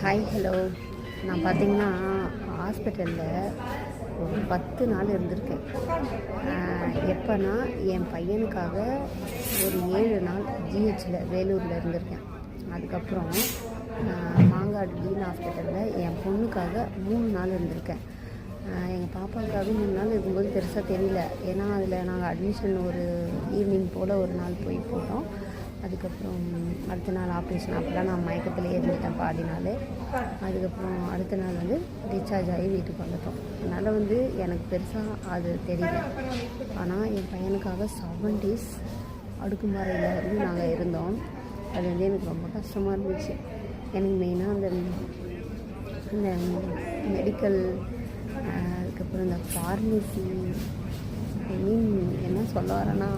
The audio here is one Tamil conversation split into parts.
Hi hello. நான் பார்த்தீங்கன்னா ஹாஸ்பிட்டலில் ஒரு 10 நாள் இருந்திருக்கேன். எப்போனா என் பையனுக்காக ஒரு 7 நாள் ஜிஹெச்சில் வேலூரில் இருந்திருக்கேன். அதுக்கப்புறம் மாங்காடு டீன் ஹாஸ்பிட்டலில் என் பொண்ணுக்காக 3 நாள் இருந்திருக்கேன். எங்கள் பாப்பாவுக்காக 3 நாள் இருக்கும்போது பெருசாக தெரியல. ஏன்னா அதில் நாங்கள் அட்மிஷன் ஒரு ஈவினிங் போல் ஒரு நாள் போய் போட்டோம். அதுக்கப்புறம் அடுத்த நாள் ஆப்ரேஷன். அப்போலாம் நான் மயக்கத்திலே இருந்துட்டேன் பாதி நாள். அதுக்கப்புறம் அடுத்த நாள் டிஸ்சார்ஜ் ஆகி வீட்டுக்கு வந்துட்டோம். அதனால் எனக்கு பெருசாக அது தெரியல. ஆனால் என் பையனுக்காக 7 days அடுக்குமாறையில் நாங்கள் இருந்தோம். அது எனக்கு ரொம்ப கஷ்டமாக இருந்துச்சு. எனக்கு மெயினாக அந்த மெடிக்கல், அதுக்கப்புறம் இந்த ஃபார்மசி, என்ன சொல்ல வரேன்னா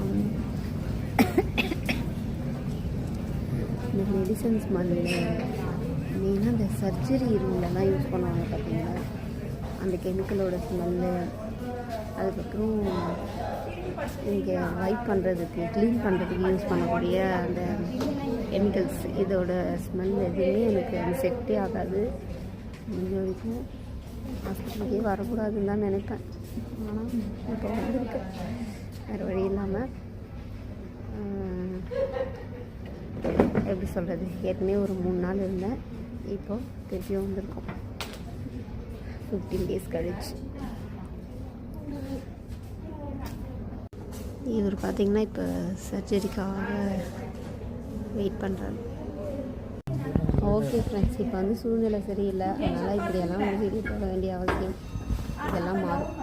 இந்த மெடிசன்ஸ் மெயினாக இந்த சர்ஜரி ரூம்லலாம் யூஸ் பண்ணுவாங்க பார்த்தீங்களா, அந்த கெமிக்கலோட ஸ்மெல்லு. அதுக்கப்புறம் இங்கே வைப் பண்ணுறதுக்கு, க்ளீன் பண்ணுறதுக்கு யூஸ் பண்ணக்கூடிய அந்த கெமிக்கல்ஸ், இதோட ஸ்மெல் எதுவுமே எனக்கு செட்டே ஆகாது. முடிஞ்ச வரைக்கும் ஹாஸ்பிட்டலுக்கே வரக்கூடாதுன்னு தான் நினைப்பேன். ஆனால் இப்போ வந்திருக்கேன், வேறு வழி இல்லாமல். எப்படி சொல்கிறது, ஏற்கனவே ஒரு 3 நாள் இருந்தேன். இப்போது திருப்பியும் வந்திருக்கோம் 15 days கழிச்சு. இவர் பார்த்திங்கன்னா இப்போ சர்ஜரிக்காக வெயிட் பண்ணுறாரு. ஓகே ஃப்ரெண்ட்ஸ், இப்போ சூழ்நிலை சரியில்லை, அதனால் இப்படியெல்லாம் வீடியோ போட வேண்டிய அவசியம். இதெல்லாம் மாறும்.